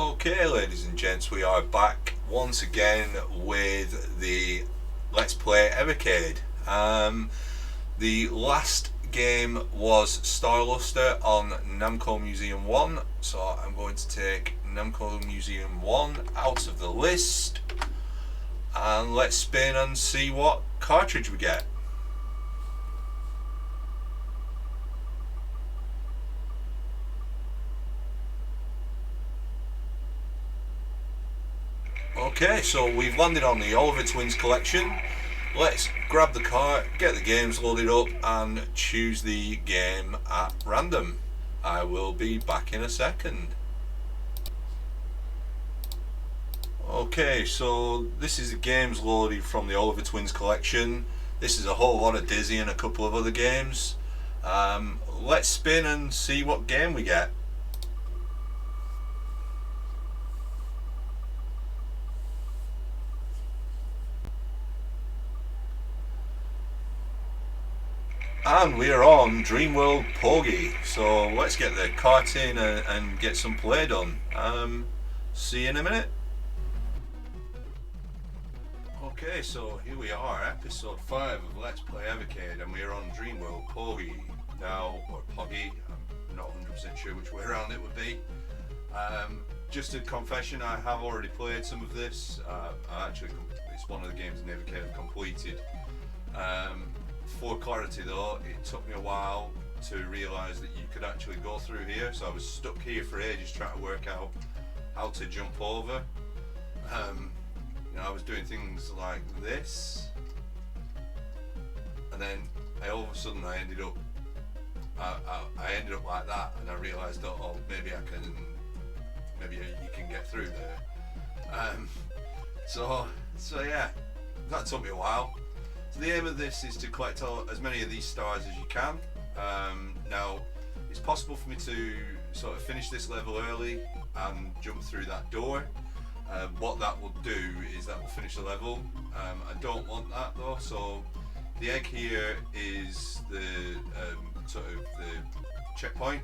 Okay, ladies and gents, we are back once again with the Let's Play Evercade. The last game was Starluster on Namco Museum 1, so I'm going to take Namco Museum 1 out of the list and let's spin and see what cartridge we get. Okay, so we've landed on the Oliver Twins collection. Let's grab the cart, get the games loaded up and choose the game at random. I will be back in a second. Okay, so this is the games loaded from the Oliver Twins collection. This is a whole lot of Dizzy and a couple of other games. Let's spin and see what game we get. And we are on Dreamworld Pogie, so let's get the cart in and get some play done. See you in a minute. Okay, so here we are, episode 5 of Let's Play Evercade, and we are on Dreamworld Pogie now, or Pogie, I'm not 100% sure which way around it would be. Just a confession, I have already played some of this. It's one of the games in Evercade I've completed. For clarity though, it took me a while to realise that you could actually go through here, so I was stuck here for ages trying to work out how to jump over. I was doing things like this, and then all of a sudden I ended up like that, and I realised, oh, maybe you can get through there. So yeah, that took me a while. So the aim of this is to collect as many of these stars as you can. Now, it's possible for me to sort of finish this level early and jump through that door. What that will do is that will finish the level. I don't want that though, so the egg here is the sort of the checkpoint,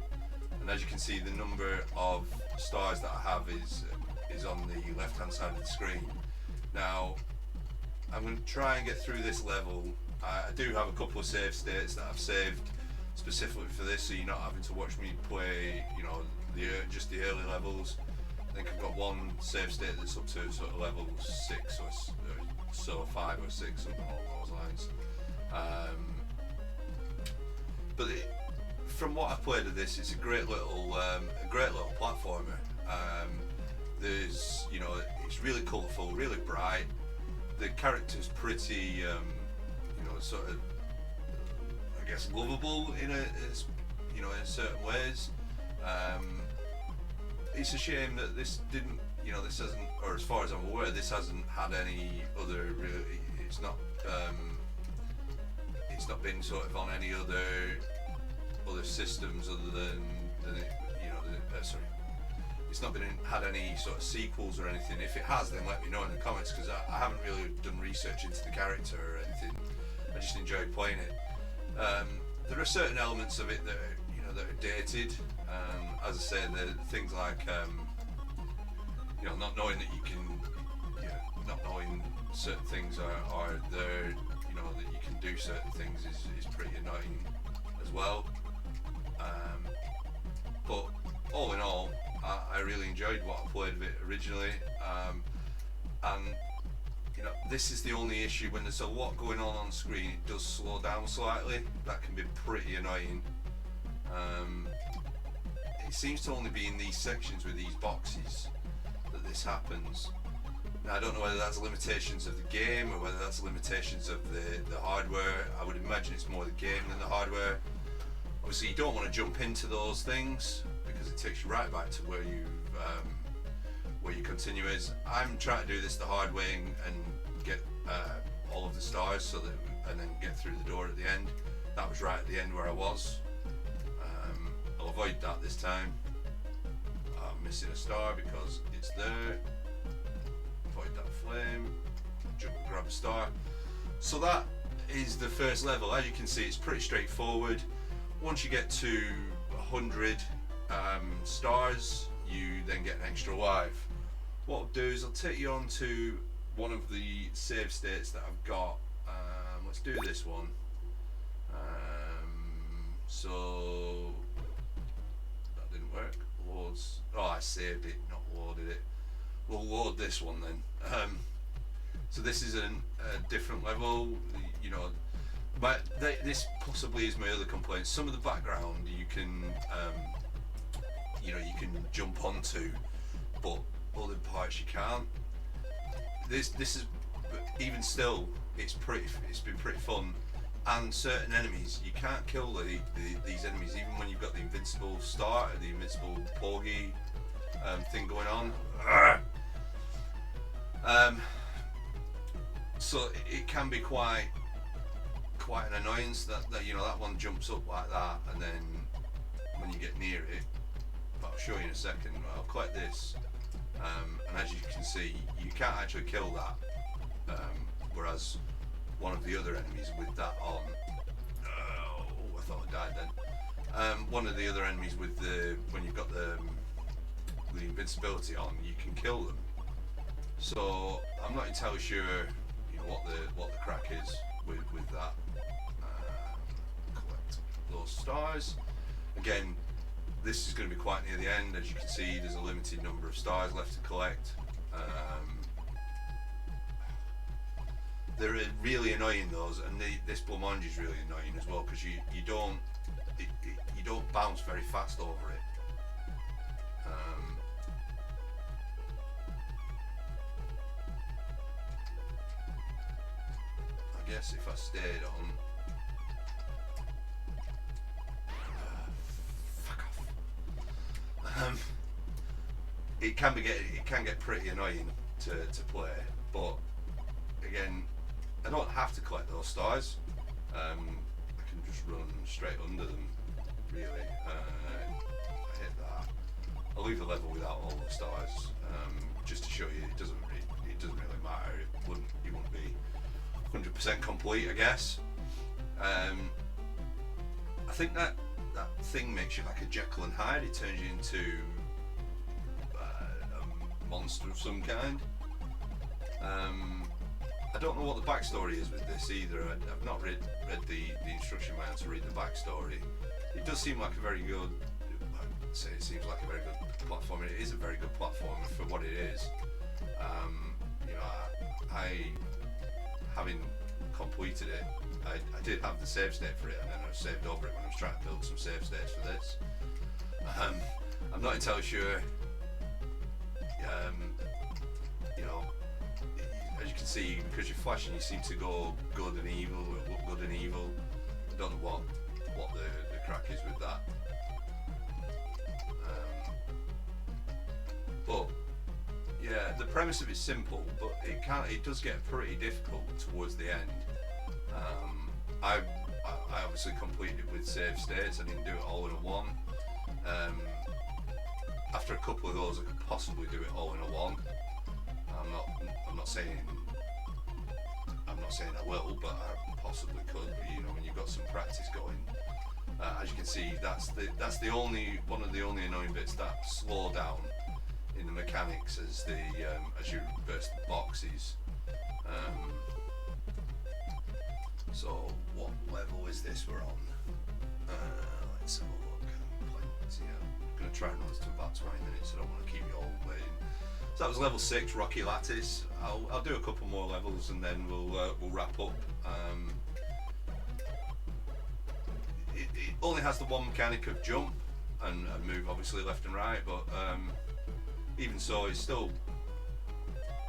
and as you can see, the number of stars that I have is on the left hand side of the screen. Now, I'm going to try and get through this level. I do have a couple of save states that I've saved specifically for this, so you're not having to watch me play, just the early levels. I think I've got one save state that's up to sort of level 6 or so 5 or 6, something along those lines. But from what I've played of this, it's a great little platformer. It's really colourful, really bright. The character's pretty, sort of, I guess, lovable in certain ways. It's a shame that this didn't, this hasn't, or as far as I'm aware, this hasn't had any other really. It's not been sort of on any other systems other than it's not had any sort of sequels or anything. If it has, then let me know in the comments, because I haven't really done research into the character or anything. I just enjoyed playing it. There are certain elements of it that are dated. As I say, the things like not knowing that you can, not knowing certain things are there, that you can do certain things is pretty annoying as well. But all in all, I really enjoyed what I played of it originally, and this is the only issue. When there's a lot going on screen, it does slow down slightly. That can be pretty annoying. It seems to only be in these sections with these boxes that this happens. Now, I don't know whether that's limitations of the game or whether that's limitations of the hardware. I would imagine it's more the game than the hardware. Obviously, you don't want to jump into those things because it takes you right back to where your continue is. I'm trying to do this the hard way and get all of the stars and then get through the door at the end. That was right at the end where I was. I'll avoid that this time. I'm missing a star because it's there. Avoid that flame. Jump and grab a star. So that is the first level. As you can see, it's pretty straightforward. Once you get to 100 stars, you then get an extra life. What I'll do is I'll take you on to one of the save states that I've got. Let's do this one. So that didn't work. Loads. Oh, I saved it, not loaded it. We'll load this one then. So this is a different level, you know. But this possibly is my other complaint. Some of the background you can, you know, you can jump onto, but other parts you can't. This is, even still, it's been pretty fun. And certain enemies, you can't kill these enemies even when you've got the invincible start or the invincible Pogie thing going on. So it can be quite an annoyance that you know, that one jumps up like that, and then when you get near it, but I'll show you in a second. I'll collect this, and as you can see, you can't actually kill that, whereas one of the other enemies with that on, oh, I thought I died then. One of the other enemies with when you've got the invincibility on, you can kill them. So I'm not entirely sure, you know, what the crack is with that. Collect those stars. Again, this is going to be quite near the end. As you can see, there's a limited number of stars left to collect. They're really annoying, those, and this blancmange is really annoying as well, because you don't bounce very fast over it. I guess if I stayed on, fuck off. It can get pretty annoying to play, but again, I don't have to collect those stars. I can just run straight under them, really. I hit that. I'll leave the level without all the stars, just to show you it doesn't really matter. You wouldn't be 100% complete, I guess. I think that thing makes you like a Jekyll and Hyde. It turns you into a monster of some kind. I don't know what the backstory is with this either. I've not read the instruction manual to read the backstory. It does seem like a very good, I'd say it seems like a very good platformer. It is a very good platformer for what it is. You know, I having completed it, I did have the save state for it, and then I saved over it when I was trying to build some save states for this. I'm not entirely sure. You know, as you can see, because you're flashing, you seem to go good and evil, or look good and evil. I don't know what the crack is with that. But yeah, the premise of it's simple, but it does get pretty difficult towards the end. I obviously completed it with save states. I didn't do it all in a one. After a couple of those, I could possibly do it all in a one. I'm not saying I will, but I possibly could. You know, when you've got some practice going. As you can see, that's one of the only annoying bits that slow down in the mechanics as you reverse the boxes. So what level is this we're on? Let's have a look. I'm going to try and run this to about 20 minutes. I don't want to keep you all waiting. So that was level 6, Rocky Lattice. I'll do a couple more levels and then we'll wrap up. It only has the one mechanic of jump and move, obviously left and right, but even so, it's still,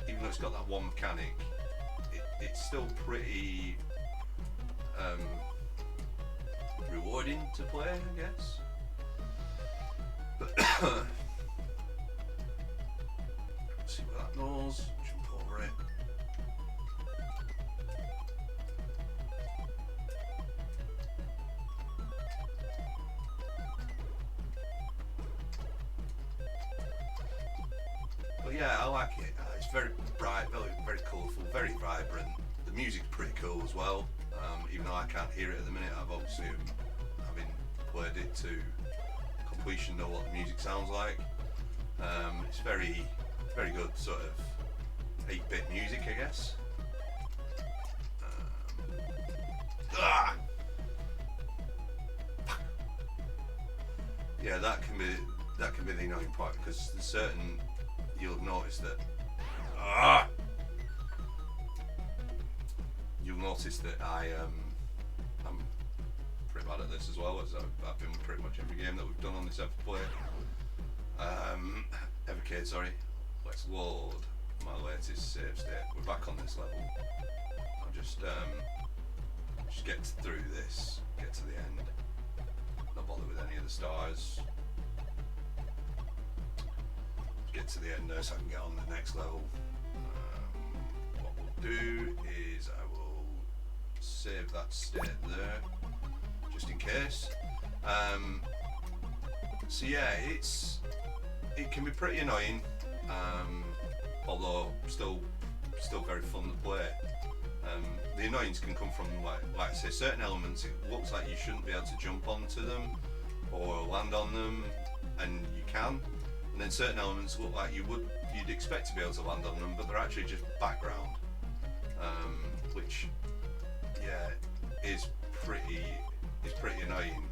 even though it's got that one mechanic, it's still pretty rewarding to play, I guess. See where that goes. Jump over it. But yeah, I like it. It's very bright, very colourful, very vibrant. The music's pretty cool as well. Even though I can't hear it at the minute, I've obviously, having played it to completion, know what the music sounds like. It's very good sort of 8-bit music, I guess. Yeah, that can be the annoying part, because there's certain, you'll notice that you'll notice that I'm pretty bad at this as well, as I've been pretty much every game that we've done on this Everplay. Evercade, sorry. Let's load my latest save state. We're back on this level. I'll just get through this, get to the end, not bother with any of the stars. Get to the end there so I can get on the next level. What we'll do is I will save that state there, just in case. So yeah, it can be pretty annoying, although still very fun to play. The annoyance can come from, like I say, certain elements. It looks like you shouldn't be able to jump onto them or land on them, and you can. And then certain elements look like you'd expect to be able to land on them, but they're actually just background, which, yeah, is pretty annoying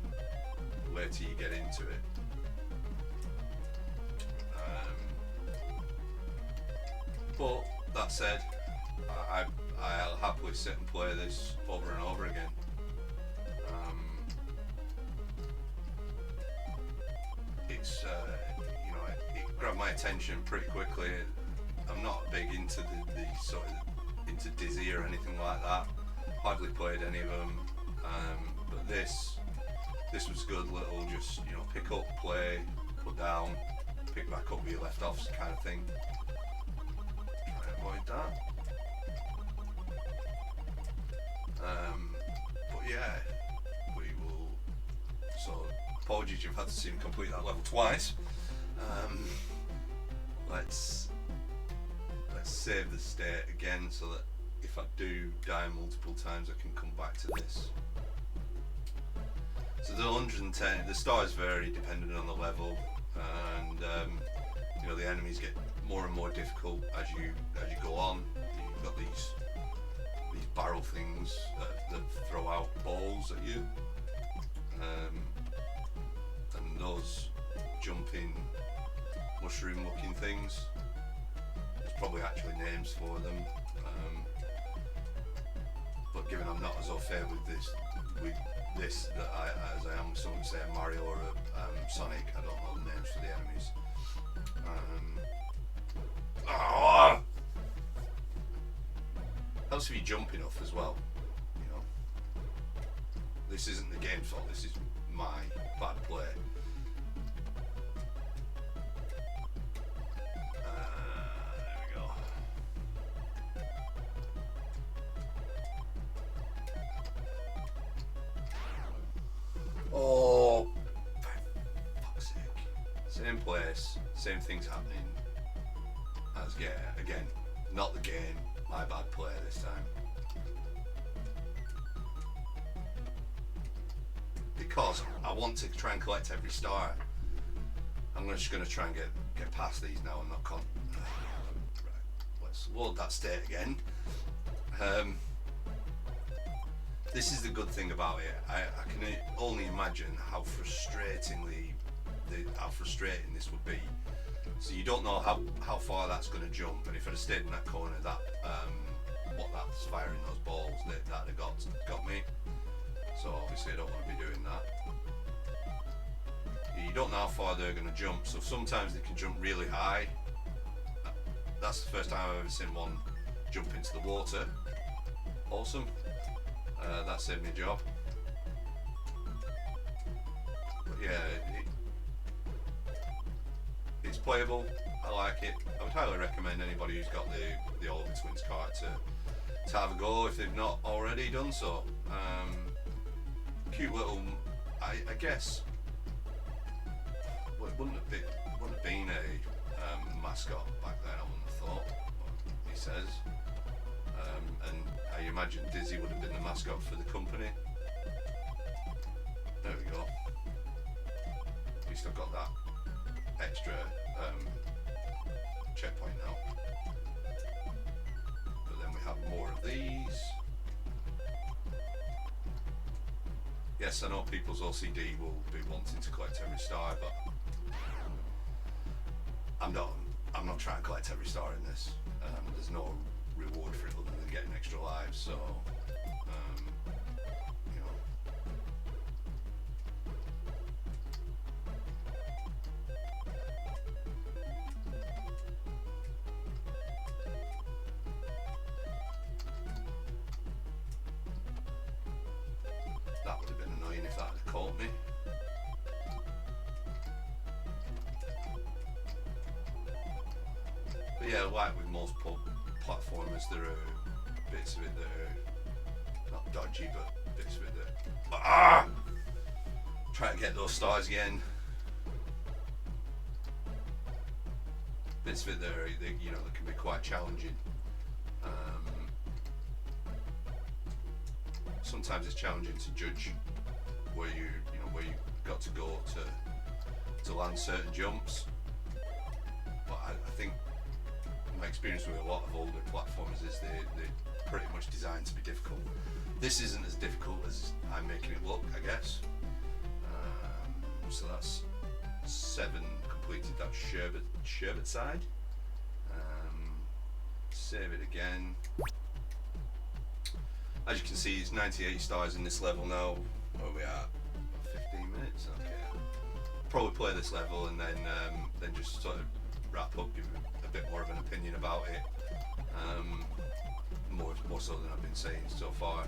wait till you get into it. But that said, I'll happily sit and play this over and over again. It's it grabbed my attention pretty quickly. I'm not big into the sort of into Dizzy or anything like that. Hardly played any of them, but this was good little, just, you know, pick up, play, put down, pick back up where you left off kind of thing. Try and avoid that. But yeah, we will. So apologies, you've had to see me complete that level twice. Let's save the state again so that if I do die multiple times, I can come back to this. So the 110, the stars vary depending on the level, and you know, the enemies get more and more difficult as you go on. You've got these barrel things that throw out balls at you, and those jumping mushroom looking things, there's probably actually names for them, but given I'm not as au fait with this that as I am with someone, say a Mario or a Sonic, I don't know the names for the enemies. Helps if you jump enough as well, you know. This isn't the game's fault, this is my bad play. There we go. Oh, for fuck's sake. Same place, same things happening. As again, not the game. My bad play this time. Because I want to try and collect every star. I'm just going to try and get past these now and not right, let's load that state again. This is the good thing about it. I can only imagine how frustrating this would be. So you don't know how far that's going to jump, and if I'd have stayed in that corner, that what that's firing those balls, that'd have got me. So obviously I don't want to be doing that. You don't know how far they're going to jump, so sometimes they can jump really high. That's the first time I've ever seen one jump into the water. Awesome. That saved me a job. But yeah, it's playable. I like it. I would highly recommend anybody who's got the Oliver Twins cart to have a go if they've not already done so. Cute little, I guess. Well, it wouldn't have been a mascot back then, I wouldn't have thought. What he says, and I imagine Dizzy would have been the mascot for the company. There we go. At least I've got that extra guess I know people's OCD will be wanting to collect every star, but I'm not trying to collect every star in this. There's no reward for it other than getting extra lives, so you know. That would have been annoying if that had caught me. But yeah, like with most platformers, there are bits of it that are not dodgy, but bits of it that try to get those stars again. Bits of it that are, you know, that can be quite challenging. Sometimes it's challenging to judge where you got to go to land certain jumps. But I think my experience with a lot of older platformers is they're pretty much designed to be difficult. This isn't as difficult as I'm making it look, I guess. So that's 7 completed. That sherbet side. Save it again. As you can see, it's 98 stars in this level now. Where are we at? 15 minutes. Okay. Probably play this level and then just sort of wrap up, give a bit more of an opinion about it. More so than I've been saying so far.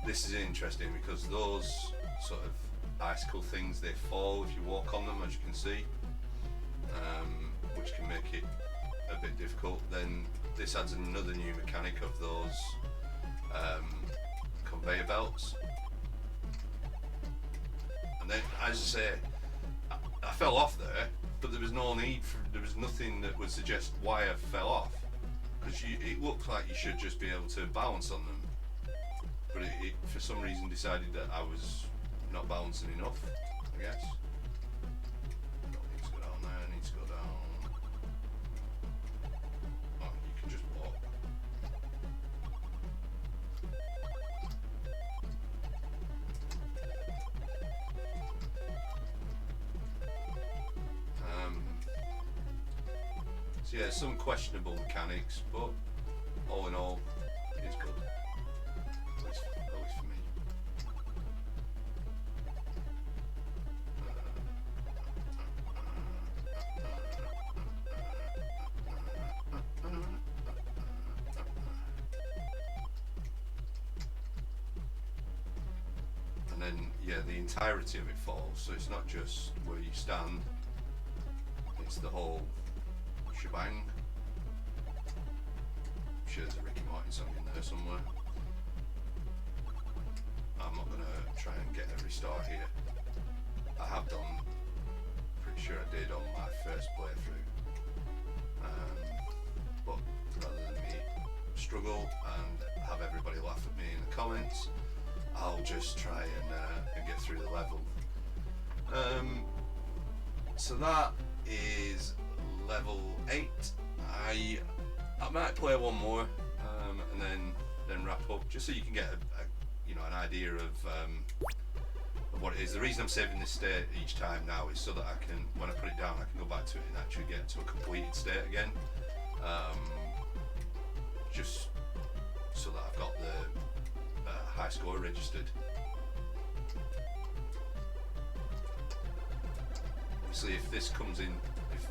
This is interesting because those sort of icicle things, they fall if you walk on them, as you can see, which can make it a bit difficult. Then this adds another new mechanic of those conveyor belts. And then, as I say, I fell off there, but there was no need for, there was nothing that would suggest why I fell off, because it looked like you should just be able to balance on them, but it for some reason decided that I was not balancing enough, I guess. I don't need to go down there, I need to go down. Oh, you can just walk. So yeah, some questionable mechanics, but all in all, it's good. At least for me. And then, yeah, the entirety of it falls, so it's not just where you stand, it's the whole shebang. I'm sure there's a Ricky Martin song in there somewhere. I'm not going to try and get every star here. I have done, pretty sure I did on my first playthrough. But rather than me struggle and have everybody laugh at me in the comments, I'll just try and get through the level. So that is level 8. I might play one more and then wrap up, just so you can get an idea of what it is. The reason I'm saving this state each time now is so that I can, when I put it down, I can go back to it and actually get to a completed state again. Just so that I've got the high score registered. Obviously, if this comes in, if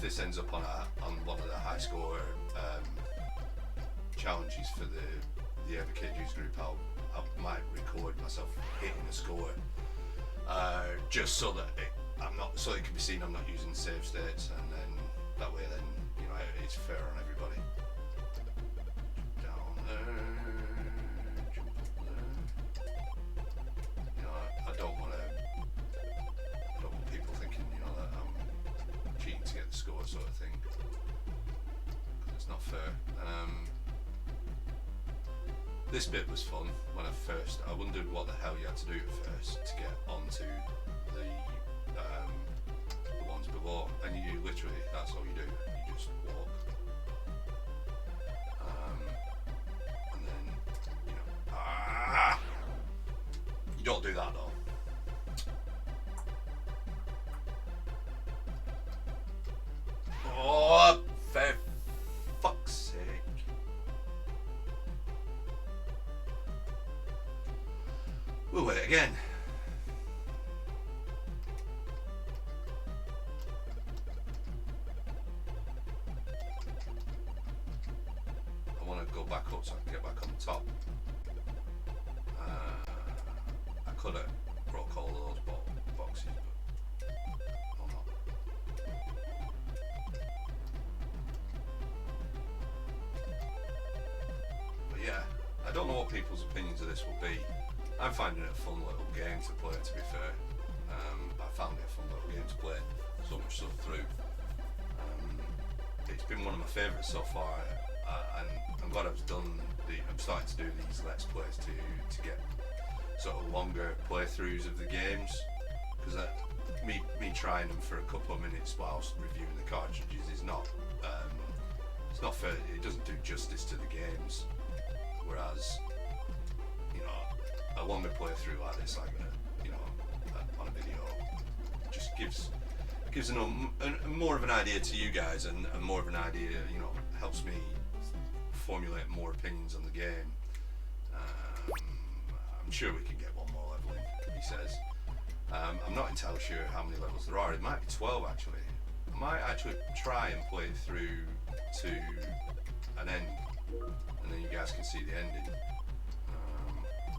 this ends up on one of the high score challenges for the Evercade user group, I might record myself hitting a score, just so that so it can be seen I'm not using save states, and then that way it's fair on everybody. Down there, jump up there. I don't want people thinking that I'm cheating to get the score, sort of thing, because it's not fair. This bit was fun when I wondered what the hell you had to do first to get onto the ones below, and you literally, that's all you do, you just walk. And then, again. I want to go back up so I can get back on the top. I could have broke all those boxes, but I'll not. But yeah, I don't know what people's opinions of this will be. I'm finding it a fun little game to play, to be fair. I found it a fun little game to play, so much so through. It's been one of my favourites so far, and I'm glad I'm starting to do these Let's Plays to get sort of longer playthroughs of the games, because me trying them for a couple of minutes whilst reviewing the cartridges is not it's not fair. It doesn't do justice to the games, whereas, you know, a longer playthrough like this, like on a video, just gives more of an idea to you guys, and more of an idea, you know, helps me formulate more opinions on the game. I'm sure we can get one more level in, he says. I'm not entirely sure how many levels there are. It might be 12 actually. I might actually try and play through to an end, and then you guys can see the ending.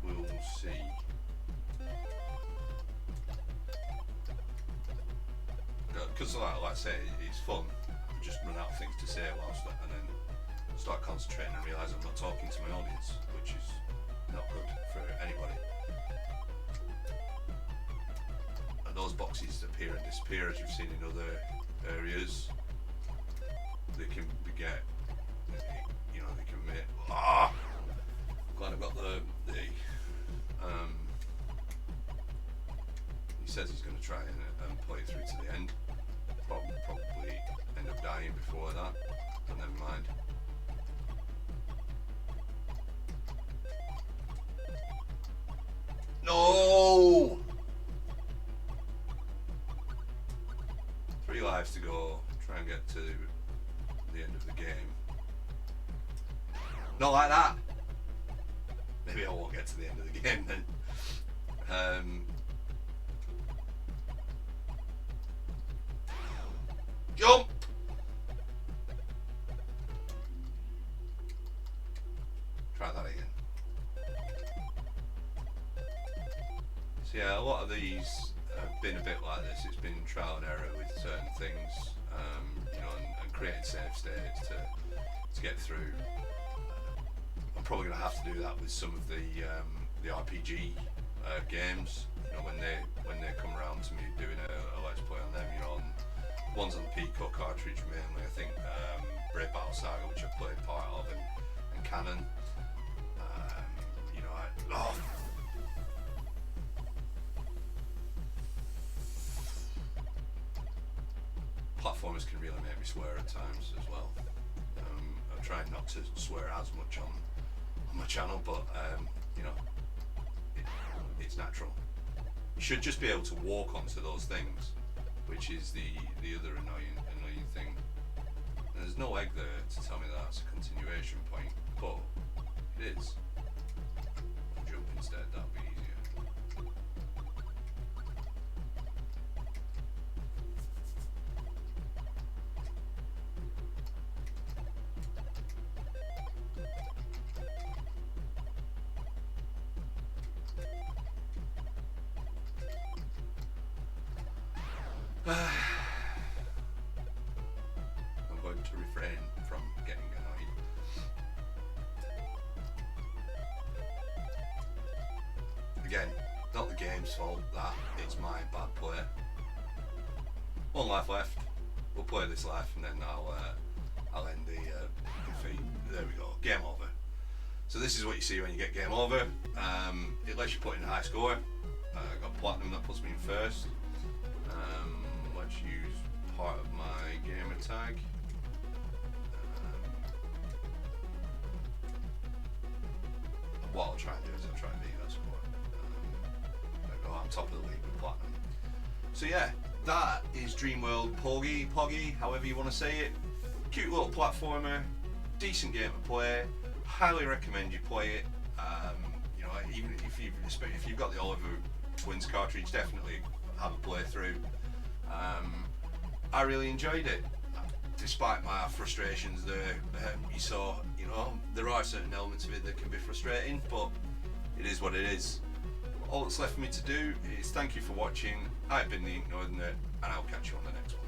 We'll see. Because like I say, it's fun. I just run out of things to say whilst that, and then start concentrating and realise I'm not talking to my audience, which is not good for anybody. And those boxes appear and disappear, as you've seen in other areas. They can get, you know, they can make. I'm glad I've got the. He says he's going to try and play through to the end. Probably end up dying before that, but never mind. No! 3 lives to go. Try and get to the end of the game. Not like that! Maybe I won't get to the end of the game then. Jump! Try that again. So yeah, a lot of these have been a bit like this. It's been trial and error with certain things, you know, and creating save states to get through. I'm probably going to have to do that with some of the RPG games. You know, when they come around to me doing a Let's Play on them, you know. One's on the Pico cartridge mainly, I think. Brave Battle Saga, which I've played part of, and Canon. You know, platformers can really make me swear at times as well. I'm trying not to swear as much on my channel, but you know, it's natural. You should just be able to walk onto those things, which is the other annoying thing. And there's no egg there to tell me that that's a continuation point, but it is. I'll jump instead, that'll be easier. I'm going to refrain from getting annoyed. Again, not the game's fault, that it's my bad play. 1 life left. We'll play this life and then I'll end the defeat. There we go, game over. So this is what you see when you get game over. It lets you put in a high score. I got platinum, that puts me in first. Let's use part of my gamer tag. What I'll try and do is I'll try and beat that score. There we go, I'm top of the league with platinum. So yeah, that is Dreamworld Pogie, however you want to say it. Cute little platformer, decent game to play. Highly recommend you play it. You know, know, even if you've got the Oliver Twins cartridge, definitely have a playthrough. I really enjoyed it, despite my frustrations there. You saw, you know, there are certain elements of it that can be frustrating, but it is what it is. All that's left for me to do is thank you for watching. I've been the Ink Northerner, and I'll catch you on the next one.